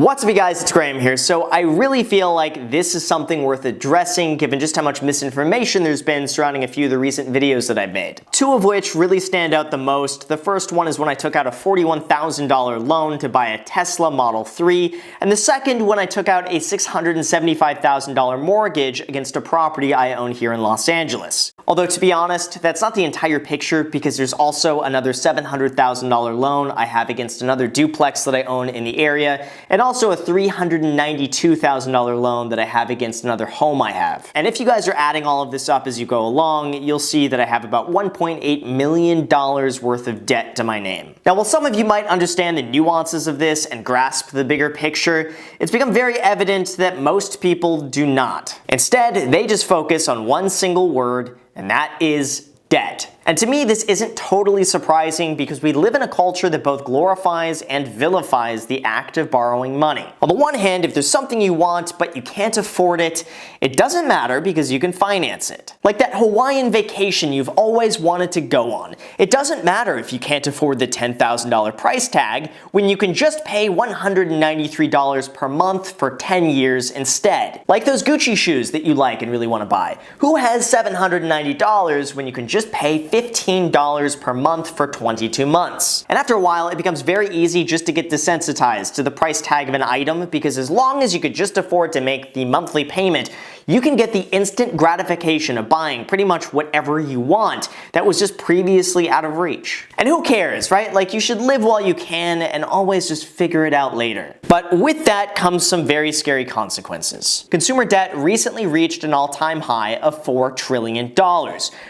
What's up, you guys? It's Graham here. So I really feel like this is something worth addressing given just how much misinformation there's been surrounding a few of the recent videos that I've made. Two of which really stand out the most. The first one is when I took out a $41,000 loan to buy a Tesla Model 3, and the second when I took out a $675,000 mortgage against a property I own here in Los Angeles. Although, to be honest, that's not the entire picture, because there's also another $700,000 loan I have against another duplex that I own in the area, and also a $392,000 loan that I have against another home I have. And if you guys are adding all of this up as you go along, you'll see that I have about $1.8 million worth of debt to my name. Now, while some of you might understand the nuances of this and grasp the bigger picture, it's become very evident that most people do not. Instead, they just focus on one single word, and that is debt. And to me, this isn't totally surprising because we live in a culture that both glorifies and vilifies the act of borrowing money. On the one hand, if there's something you want but you can't afford it, it doesn't matter because you can finance it. Like that Hawaiian vacation you've always wanted to go on. It doesn't matter if you can't afford the $10,000 price tag when you can just pay $193 per month for 10 years instead. Like those Gucci shoes that you like and really want to buy. Who has $790 when you can just pay $15 per month for 22 months. And after a while, it becomes very easy just to get desensitized to the price tag of an item, because as long as you could just afford to make the monthly payment, you can get the instant gratification of buying pretty much whatever you want that was just previously out of reach. And who cares, right? Like, you should live while you can and always just figure it out later. But with that comes some very scary consequences. Consumer debt recently reached an all-time high of $4 trillion.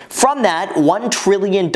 From that, $1 trillion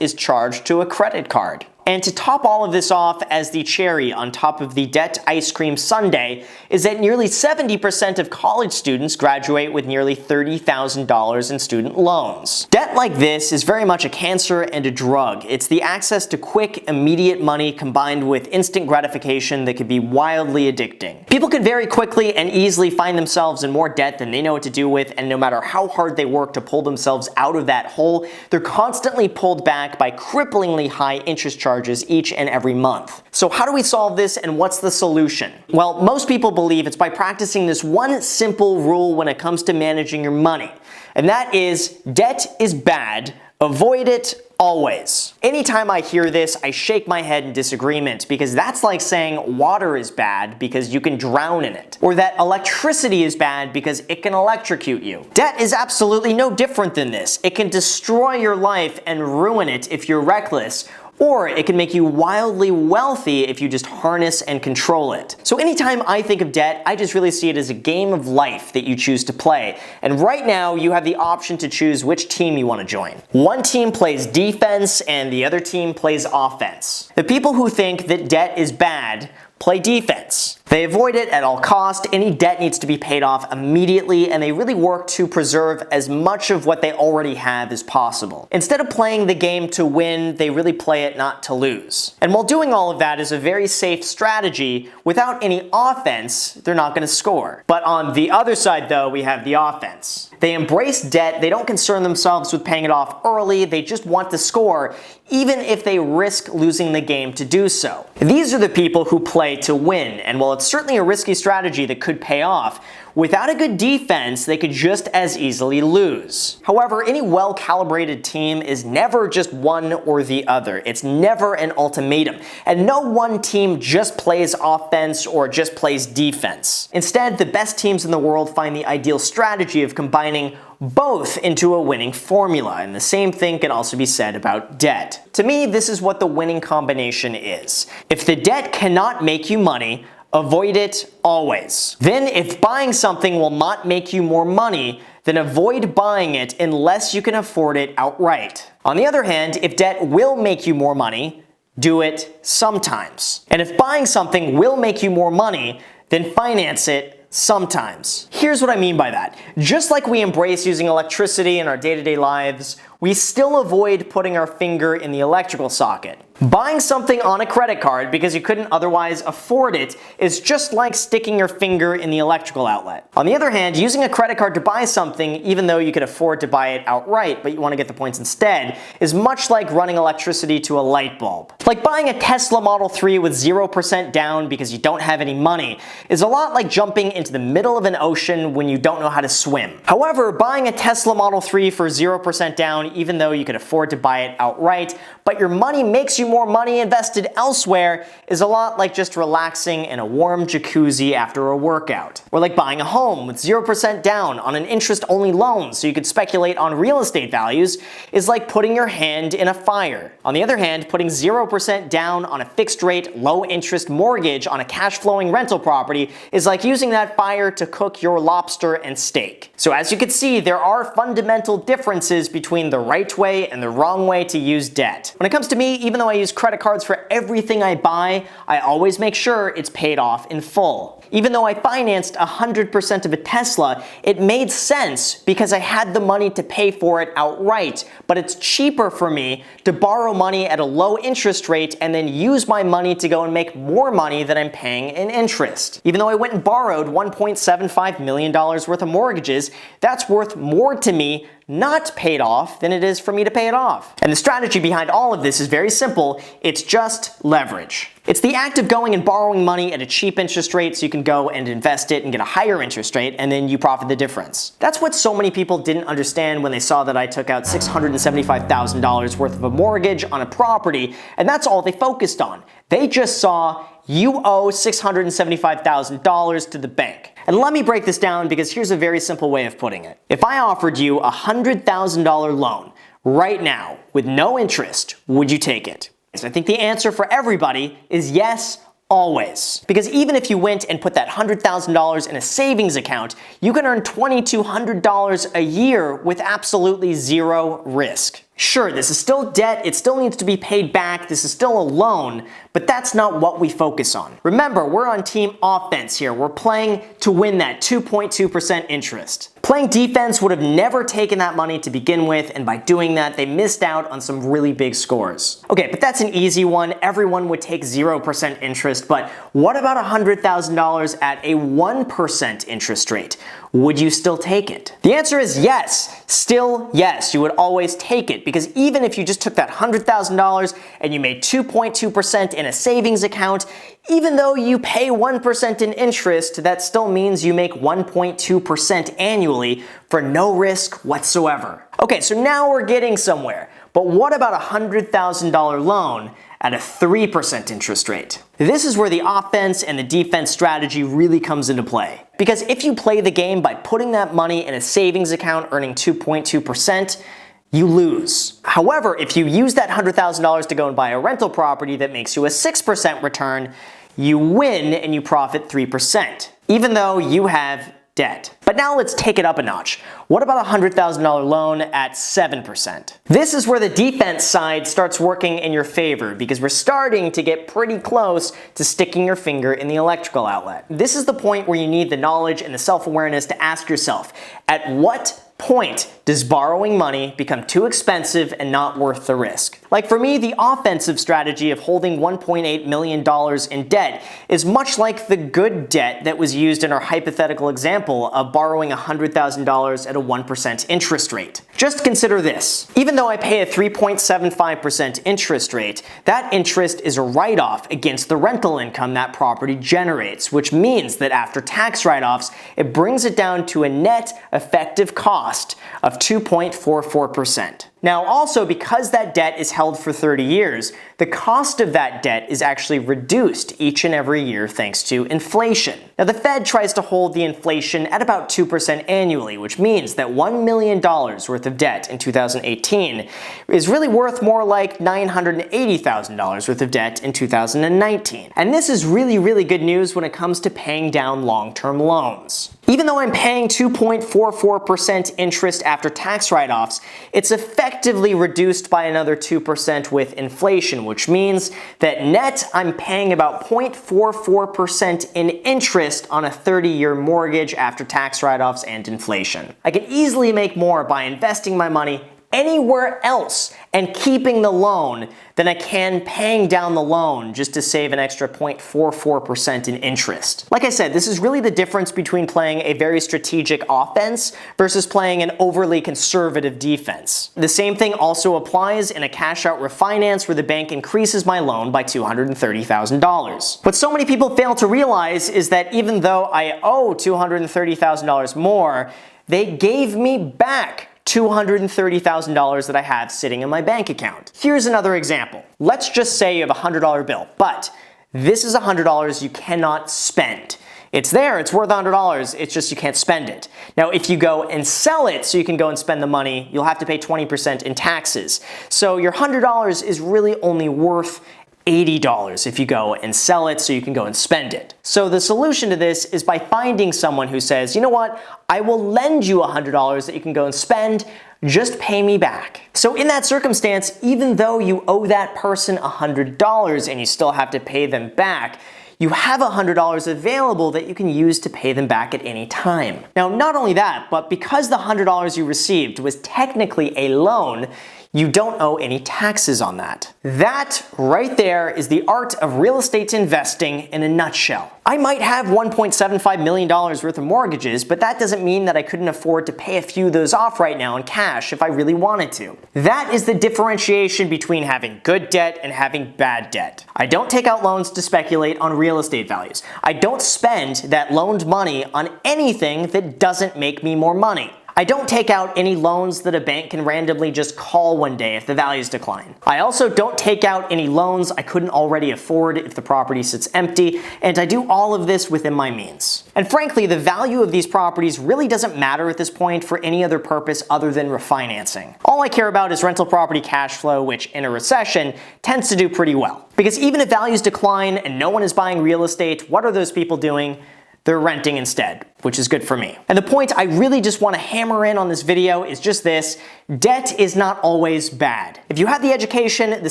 is charged to a credit card. And to top all of this off, as the cherry on top of the debt ice cream sundae, is that nearly 70% of college students graduate with nearly $30,000 in student loans. Debt like this is very much a cancer and a drug. It's the access to quick, immediate money combined with instant gratification that can be wildly addicting. People can very quickly and easily find themselves in more debt than they know what to do with, and no matter how hard they work to pull themselves out of that hole, they're constantly pulled back by cripplingly high interest charges each and every month. So how do we solve this, and what's the solution? Well, most people believe it's by practicing this one simple rule when it comes to managing your money, and that is debt is bad, avoid it always. Anytime I hear this, I shake my head in disagreement, because that's like saying water is bad because you can drown in it, or that electricity is bad because it can electrocute you. Debt is absolutely no different than this. It can destroy your life and ruin it if you're reckless, or it can make you wildly wealthy if you just harness and control it. So anytime I think of debt, I just really see it as a game of life that you choose to play. And right now, you have the option to choose which team you want to join. One team plays defense and the other team plays offense. The people who think that debt is bad play defense. They avoid it at all costs. Any debt needs to be paid off immediately, and they really work to preserve as much of what they already have as possible. Instead of playing the game to win, they really play it not to lose. And while doing all of that is a very safe strategy, without any offense, they're not going to score. But on the other side, though, we have the offense. They embrace debt, they don't concern themselves with paying it off early, they just want to score, even if they risk losing the game to do so. These are the people who play to win, and while it's certainly a risky strategy that could pay off, without a good defense, they could just as easily lose. However, any well-calibrated team is never just one or the other. It's never an ultimatum. And no one team just plays offense or just plays defense. Instead, the best teams in the world find the ideal strategy of combining both into a winning formula, and the same thing can also be said about debt. To me, this is what the winning combination is. If the debt cannot make you money, avoid it always. Then, if buying something will not make you more money, then avoid buying it unless you can afford it outright. On the other hand, if debt will make you more money, do it sometimes. And if buying something will make you more money, then finance it sometimes. Here's what I mean by that. Just like we embrace using electricity in our day-to-day lives, we still avoid putting our finger in the electrical socket. Buying something on a credit card because you couldn't otherwise afford it is just like sticking your finger in the electrical outlet. On the other hand, using a credit card to buy something, even though you could afford to buy it outright, but you want to get the points instead, is much like running electricity to a light bulb. Like buying a Tesla Model 3 with 0% down because you don't have any money is a lot like jumping into the middle of an ocean when you don't know how to swim. However, buying a Tesla Model 3 for 0% down, even though you could afford to buy it outright, but your money makes you more money invested elsewhere, is a lot like just relaxing in a warm jacuzzi after a workout. Or like buying a home with 0% down on an interest-only loan so you could speculate on real estate values is like putting your hand in a fire. On the other hand, putting 0% down on a fixed-rate, low-interest mortgage on a cash-flowing rental property is like using that fire to cook your lobster and steak. So as you can see, there are fundamental differences between the right way and the wrong way to use debt. When it comes to me, even though I use credit cards for everything I buy, I always make sure it's paid off in full. Even though I financed 100% of a Tesla, it made sense because I had the money to pay for it outright, but it's cheaper for me to borrow money at a low interest rate and then use my money to go and make more money than I'm paying in interest. Even though I went and borrowed $1.75 million worth of mortgages, that's worth more to me not paid off than it is for me to pay it off. And the strategy behind all of this is very simple. It's just leverage. It's the act of going and borrowing money at a cheap interest rate so you can go and invest it and get a higher interest rate, and then you profit the difference. That's what so many people didn't understand when they saw that I took out $675,000 worth of a mortgage on a property, and that's all they focused on. They just saw you owe $675,000 to the bank. And let me break this down because here's a very simple way of putting it. If I offered you a $100,000 loan right now with no interest, would you take it? So I think the answer for everybody is yes, always. Because even if you went and put that $100,000 in a savings account, you can earn $2,200 a year with absolutely zero risk. Sure, this is still debt, it still needs to be paid back, this is still a loan, but that's not what we focus on. Remember, we're on team offense here. We're playing to win that 2.2% interest. Playing defense would have never taken that money to begin with, and by doing that, they missed out on some really big scores. Okay, but that's an easy one. Everyone would take 0% interest, but what about $100,000 at a 1% interest rate? Would you still take it? The answer is yes. Still yes, you would always take it, because even if you just took that $100,000 and you made 2.2% in a savings account, even though you pay 1% in interest, that still means you make 1.2% annually for no risk whatsoever. Okay, so now we're getting somewhere. But what about a $100,000 loan at a 3% interest rate? This is where the offense and the defense strategy really comes into play. Because if you play the game by putting that money in a savings account earning 2.2%, you lose. However, if you use that $100,000 to go and buy a rental property that makes you a 6% return, you win and you profit 3%, even though you have debt. But now let's take it up a notch. What about a $100,000 loan at 7%? This is where the defense side starts working in your favor because we're starting to get pretty close to sticking your finger in the electrical outlet. This is the point where you need the knowledge and the self-awareness to ask yourself, at what point does borrowing money become too expensive and not worth the risk? Like for me, the offensive strategy of holding $1.8 million in debt is much like the good debt that was used in our hypothetical example of borrowing $100,000 at a 1% interest rate. Just consider this. Even though I pay a 3.75% interest rate, that interest is a write-off against the rental income that property generates, which means that after tax write-offs, it brings it down to a net effective cost of 2.44%. Now also, because that debt is held for 30 years, the cost of that debt is actually reduced each and every year thanks to inflation. Now the Fed tries to hold the inflation at about 2% annually, which means that $1 million worth of debt in 2018 is really worth more like $980,000 worth of debt in 2019. And this is really good news when it comes to paying down long-term loans. Even though I'm paying 2.44% interest after tax write-offs, it's effectively reduced by another 2% with inflation, which means that net I'm paying about 0.44% in interest on a 30-year mortgage after tax write-offs and inflation. I can easily make more by investing my money anywhere else and keeping the loan than I can paying down the loan just to save an extra 0.44% in interest. Like I said, this is really the difference between playing a very strategic offense versus playing an overly conservative defense. The same thing also applies in a cash out refinance where the bank increases my loan by $230,000. What so many people fail to realize is that even though I owe $230,000 more, they gave me back $230,000 that I have sitting in my bank account. Here's another example. Let's just say you have a $100 bill, but this is $100 you cannot spend. It's there, it's worth $100, it's just you can't spend it. Now, if you go and sell it so you can go and spend the money, you'll have to pay 20% in taxes. So your $100 is really only worth $80 if you go and sell it so you can go and spend it. So the solution to this is by finding someone who says, you know what, I will lend you $100 that you can go and spend, just pay me back. So in that circumstance, even though you owe that person $100 and you still have to pay them back, you have $100 available that you can use to pay them back at any time. Now, not only that, but because the $100 you received was technically a loan, you don't owe any taxes on that. That right there is the art of real estate investing in a nutshell. I might have $1.75 million worth of mortgages, but that doesn't mean that I couldn't afford to pay a few of those off right now in cash if I really wanted to. That is the differentiation between having good debt and having bad debt. I don't take out loans to speculate on real estate values. I don't spend that loaned money on anything that doesn't make me more money. I don't take out any loans that a bank can randomly just call one day if the values decline. I also don't take out any loans I couldn't already afford if the property sits empty, and I do all of this within my means. And frankly, the value of these properties really doesn't matter at this point for any other purpose other than refinancing. All I care about is rental property cash flow, which in a recession tends to do pretty well. Because even if values decline and no one is buying real estate, what are those people doing? They're renting instead, which is good for me. And the point I really just want to hammer in on this video is just this: debt is not always bad. If you have the education, the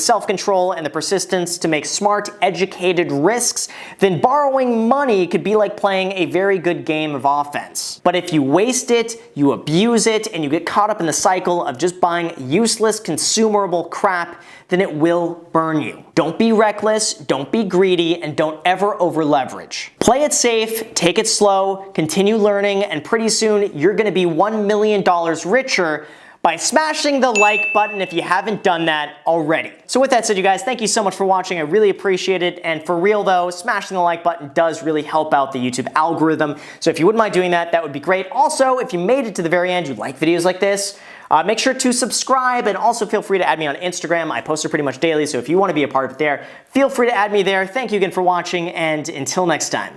self-control, and the persistence to make smart, educated risks, then borrowing money could be like playing a very good game of offense. But if you waste it, you abuse it, and you get caught up in the cycle of just buying useless, consumable crap, then it will burn you. Don't be reckless, don't be greedy, and don't ever over-leverage. Play it safe, take it slow, continue learning, and pretty soon you're gonna be $1 million richer by smashing the like button if you haven't done that already. So with that said, you guys, thank you so much for watching. I really appreciate it. And for real though, smashing the like button does really help out the YouTube algorithm. So if you wouldn't mind doing that, that would be great. Also, if you made it to the very end, you like videos like this, make sure to subscribe, and also feel free to add me on Instagram. I post it pretty much daily, so if you want to be a part of it there, feel free to add me there. Thank you again for watching, and until next time.